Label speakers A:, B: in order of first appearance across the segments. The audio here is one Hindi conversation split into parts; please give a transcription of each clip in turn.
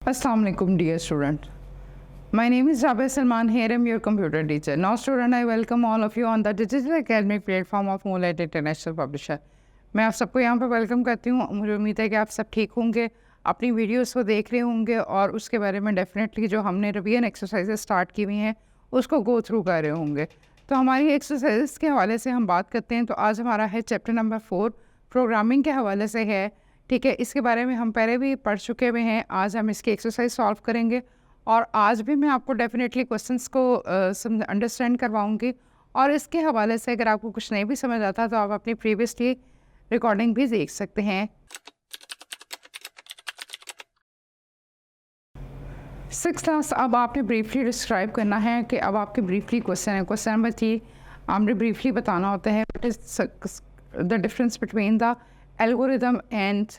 A: Assalamu alaikum, dear student. My name is Rabia Salman. Here I am your computer teacher. Now, student, I welcome all of you on the digital academic platform of Moonlight International Publisher. मैं आप सबको यहाँ पर वेलकम करती हूँ। मुझे उम्मीद है कि आप सब ठीक होंगे, अपनी वीडियोस को देख रहे होंगे और उसके बारे में डेफिनेटली जो हमने रिवीजन एक्सरसाइजेस स्टार्ट की हुई हैं उसको गो थ्रू कर रहे होंगे। तो हमारी एक्सरसाइजेस के हवाले से हम बात करते हैं। तो आज हमारा है चैप्टर नंबर 4 प्रोग्रामिंग के हवाले से है। ठीक है, इसके बारे में हम पहले भी पढ़ चुके हुए हैं। आज हम इसकी एक्सरसाइज सॉल्व करेंगे और आज भी मैं आपको डेफिनेटली क्वेश्चंस को अंडरस्टैंड करवाऊंगी। और इसके हवाले से अगर आपको कुछ नहीं भी समझ आता तो आप अपनी प्रीवियसली रिकॉर्डिंग भी देख सकते हैं। 6th क्लास अब आपने ब्रीफली डिस्क्राइब करना है कि अब आपके ब्रीफली क्वेश्चन है। क्वेश्चन नंबर 3 आपने ब्रीफली बताना होता है what is the difference between the algorithm and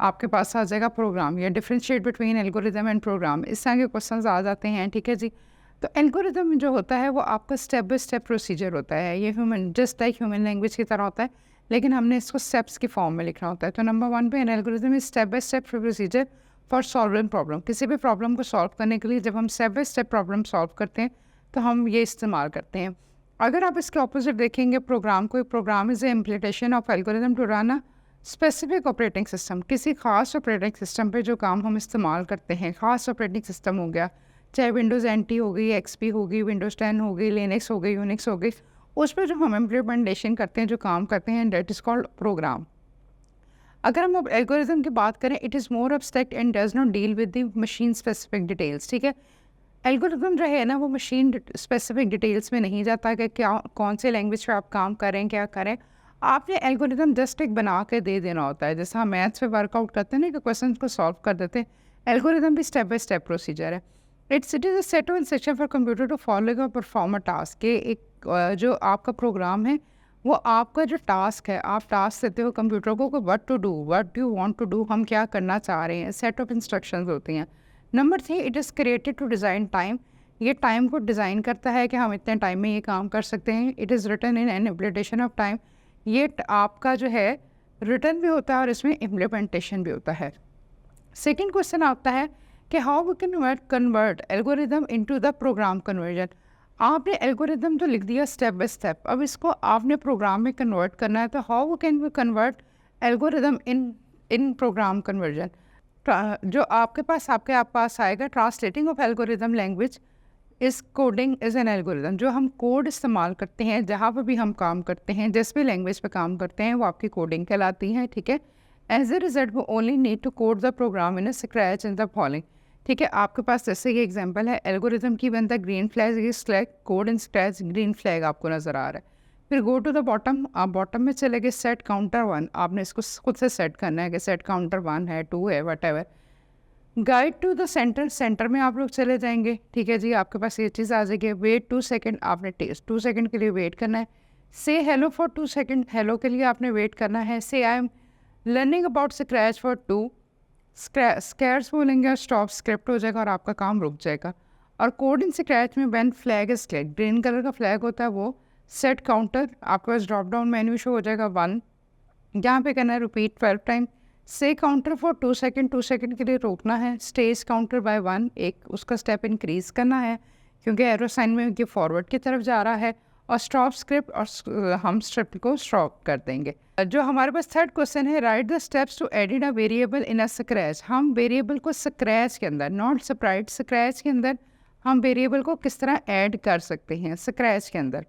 A: आपके पास आ जाएगा प्रोग्राम, या differentiate between algorithm and program. इस तरह के क्वेश्चन आ जाते हैं। ठीक है जी। तो एल्गोरिदम जो होता है वो आपका स्टेप बाय स्टेप प्रोसीजर होता है। ये human just like human language की तरह होता है, लेकिन हमने इसको स्टेप्स की फॉर्म में लिखना होता है। तो नंबर 1 पे N algorithm is step by step procedure for solving problem. किसी भी प्रॉब्लम को सॉल्व करने के लिए जब हम step by step problem solve करते हैं तो हम ये इस्तेमाल करते हैं। अगर आप इसके ऑपोजिट देखेंगे प्रोग्राम को, program is a implementation of algorithm to run a specific operating system. किसी खास ऑपरेटिंग सिस्टम पे जो काम हम इस्तेमाल करते हैं, खास ऑपरेटिंग सिस्टम हो गया, चाहे विंडोज़ NT हो गई, XP हो गई, विंडोज़ 10 हो गई, लिनक्स हो गई, यूनिक्स हो गई, उस पर जो हम इम्प्लीमेंटेशन करते हैं, जो काम करते हैं, डेट इज़ कॉल्ड प्रोग्राम। अगर हम अब एल्गोरिदम की बात करें, it is more abstract and does not deal with the machine specific details. ठीक है, एल्गोरिदम जो है ना वो मशीन स्पेसिफिक डिटेल्स में नहीं जाता कि क्या कौन से लैंग्वेज पे आप काम करें, क्या करें। आपने एल्गोरिदम जस्ट एक बना के दे देना होता है। जैसे हम मैथ्स पे वर्कआउट करते हैं ना कि क्वेश्चन को सॉल्व कर देते हैं, एल्गोरिदम भी स्टेप बाय स्टेप प्रोसीजर है। It is a set of instruction for computer to follow और परफॉर्म अ टास्क। के एक जो आपका प्रोग्राम है वो आपका जो टास्क है, आप टास्क देते हो कंप्यूटर को what to do, what do want to do, हम क्या करना चाह रहे हैं। सेट ऑफ इंस्ट्रक्शंस होती हैं। Number 3 it is created to design time. ये टाइम को डिज़ाइन करता है कि हम इतने टाइम में ये काम कर सकते हैं। It is written in an implementation of time. ये आपका जो है रिटर्न भी होता है और इसमें इम्प्लीमेंटेशन भी होता है। सेकंड क्वेश्चन आता है कि how we can convert algorithm into the program conversion. आपने एल्गोरिदम तो लिख दिया स्टेप बाय स्टेप, अब इसको आपने प्रोग्राम में कन्वर्ट करना है। तो how can we convert algorithm in program conversion. जो आपके पास आएगा translating of algorithm language is coding is an algorithm. जो हम कोड इस्तेमाल करते हैं, जहाँ पर भी हम काम करते हैं, जिस भी लैंग्वेज पे काम करते हैं, वो आपकी कोडिंग कहलाती है। ठीक है, एज ए रिजल्ट वो only need to code the program in Scratch in the following. ठीक है, आपके पास जैसे ये एग्जांपल है, एल्गोरिदम की बनता green flag is select code in scratch, green flag आपको नज़र आ रहा है। फिर गो टू द बॉटम, आप बॉटम में चले गए, सेट काउंटर 1, आपने इसको खुद से सेट करना है कि सेट काउंटर 1 है, 2 है, whatever. Guide to the centre, centre में आप लोग चले जाएंगे। ठीक है जी, आपके पास ये चीज़ आ जाएगी। वेट 2 सेकेंड, आपने 2 सेकेंड के लिए वेट करना है। से हेलो फॉर 2 सेकेंड, हेलो के लिए आपने वेट करना है। से I am learning about scratch for 2, scratch बोलेंगे और स्टॉप स्क्रिप्ट हो जाएगा और आपका काम रुक जाएगा। और कोड इन स्क्रैच में when flag is click, green colour का फ्लैग होता है वो सेट काउंटर, आपके पास ड्रॉप डाउन मेन्यू शो हो जाएगा 1, जहाँ पे करना है रिपीट 12 टाइम। से काउंटर फॉर 2 सेकेंड, 2 सेकेंड के लिए रोकना है। स्टेज काउंटर बाय 1, एक उसका स्टेप इंक्रीज करना है क्योंकि एरो साइन में ये फॉरवर्ड की तरफ जा रहा है। और स्टॉप स्क्रिप्ट, और हम स्क्रिप्ट को स्टॉप कर देंगे। जो हमारे पास थर्ड क्वेश्चन है, write the steps to edit a variable in a Scratch. हम वेरिएबल को स्क्रैच के अंदर, नॉट स्प्राइट, स्क्रैच के अंदर हम वेरिएबल को किस तरह ऐड कर सकते हैं स्क्रैच के अंदर।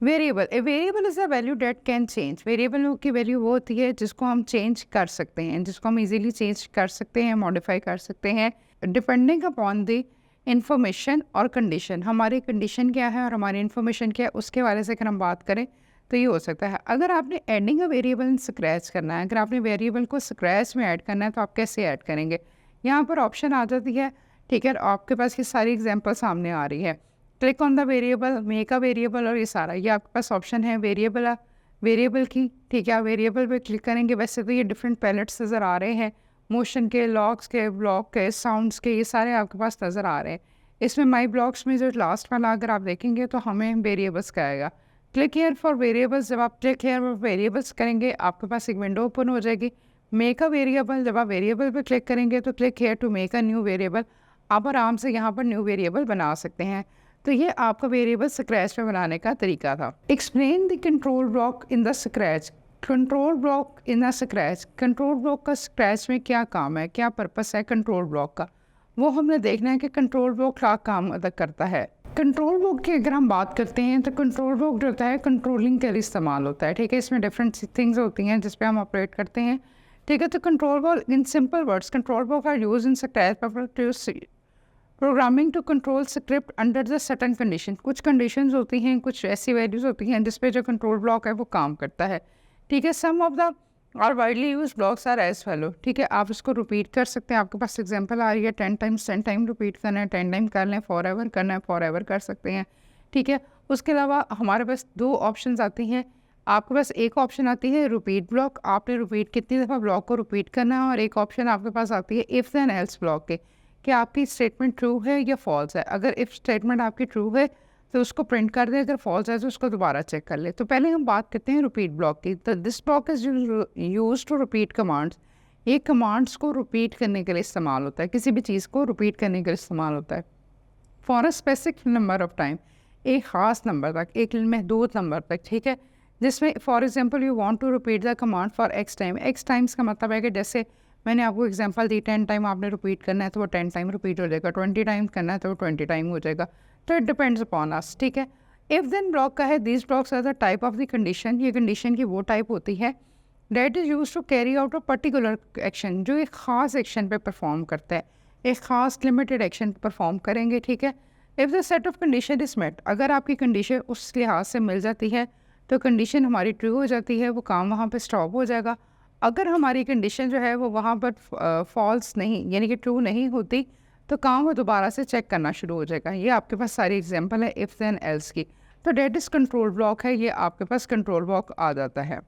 A: Variable, a variable is a value date can change. Variable की वैल्यू वो होती है जिसको हम चेंज कर सकते हैं, जिसको हम इजीली चेंज कर सकते हैं, मॉडिफाई कर सकते हैं, डिपेंडिंग अपॉन द इंफॉर्मेशन और कंडीशन। हमारी कंडीशन क्या है और हमारी इन्फॉर्मेशन क्या है, उसके बारे से अगर हम बात करें तो ये हो सकता है। अगर आपने adding a variable in scratch करना है, अगर आपने वेरिएबल को स्क्रैच में ऐड करना है तो आप कैसे ऐड करेंगे। यहाँ पर ऑप्शन आ जाती है। ठीक है, आपके पास ये सारी एग्जाम्पल सामने आ रही है। Click on the variable, make a variable, और ये सारा ये आपके पास ऑप्शन है वेरिएबल की। ठीक है, वेरिएबल पे क्लिक करेंगे। वैसे तो ये डिफरेंट पैलेट्स नज़र आ रहे हैं, मोशन के, लॉग्स के, ब्लॉक के, साउंड्स के, ये सारे आपके पास नज़र आ रहे हैं। इसमें माई ब्लॉक्स में जो लास्ट वाला अगर आप देखेंगे तो हमें वेरिएबल्स का आएगा। क्लिक हेयर फॉर वेरिएबल्स, जब आप क्लिक हेयर फॉर वेरिएबल्स करेंगे आपके पास एक विंडो ओपन हो जाएगी। मेक अ वेरिएबल, जब आप वेरिएबल पे क्लिक करेंगे तो click here to make a new variable, आप आराम से यहाँ पर न्यू वेरिएबल बना सकते हैं। तो ये आपका वेरिएबल स्क्रैच में बनाने का तरीका था। Explain the control block in the scratch. Control block in the scratch, control block का स्क्रैच में क्या काम है, क्या पर्पस है कंट्रोल ब्लॉक का, वो हमने देखना है कि कंट्रोल ब्लॉक क्या काम अदा करता है। कंट्रोल ब्लॉक की अगर हम बात करते हैं तो कंट्रोल ब्लॉक जो होता है कंट्रोलिंग के लिए इस्तेमाल होता है, ठीक है। इसमें डिफरेंट थिंग्स होती हैं जिस पे हम ऑपरेट करते हैं, ठीक है। तो control block in simple words, control block are use in Scratch programming to control script under the certain condition. कुछ कंडीशंस होती हैं, कुछ ऐसी वैल्यूज़ होती हैं जिस पे जो कंट्रोल ब्लॉक है वो काम करता है, ठीक है। सम ऑफ द और widely use blocks are as follow, ठीक है। आप इसको रिपीट कर सकते हैं, आपके पास एग्जांपल आ रही है 10 टाइम्स 10 टाइम रिपीट करना है, 10 टाइम कर लें, फॉर एवर करना है, फॉर एवर कर सकते हैं, ठीक है। उसके अलावा हमारे पास 2 ऑप्शंस आती हैं। आपके पास एक ऑप्शन आती है रिपीट ब्लॉक, आपने रिपीट कितनी दफ़ा ब्लॉक को रिपीट करना है, और एक ऑप्शन आपके पास आती है इफ़ देन एल्स ब्लॉक के, कि आपकी स्टेटमेंट ट्रू है या फॉल्स है। अगर इफ़ स्टेटमेंट आपकी ट्रू है तो उसको प्रिंट कर दें, अगर फॉल्स है तो उसको दोबारा चेक कर ले। तो पहले हम बात करते हैं रिपीट ब्लॉक की। तो this block is use to repeat commands. ये कमांड्स को रिपीट करने के लिए इस्तेमाल होता है, किसी भी चीज़ को रिपीट करने के लिए इस्तेमाल होता है। For a specific number of time, एक ख़ास नंबर तक, एक महदूद नंबर तक, ठीक है। जिसमें for example you want to repeat the command for x time. X times का मतलब है कि जैसे मैंने आपको एग्जांपल दी 10 टाइम आपने रिपीट करना है तो वो 10 टाइम रिपीट हो जाएगा, 20 टाइम करना है तो वो 20 टाइम हो जाएगा। तो इट डिपेंड्स अपॉन अस, ठीक है। इफ़ देन ब्लॉक का है these blocks are the type of the condition. ये कंडीशन की वो टाइप होती है that is use to carry out a particular action, जो एक ख़ास एक्शन पे परफॉर्म करता है, एक ख़ास लिमिटेड एक्शन परफॉर्म करेंगे, ठीक है। If the set of condition is met, अगर आपकी कंडीशन उस लिहाज से मिल जाती है तो कंडीशन हमारी ट्रू हो जाती है, वो काम वहाँ पे स्टॉप हो जाएगा। अगर हमारी कंडीशन जो है वो वहाँ पर फॉल्स नहीं यानी कि ट्रू नहीं होती तो काम वो दोबारा से चेक करना शुरू हो जाएगा। ये आपके पास सारी एग्जांपल है इफ़ देन एल्स की। तो डेट इज़ कंट्रोल ब्लॉक है, ये आपके पास कंट्रोल ब्लॉक आ जाता है।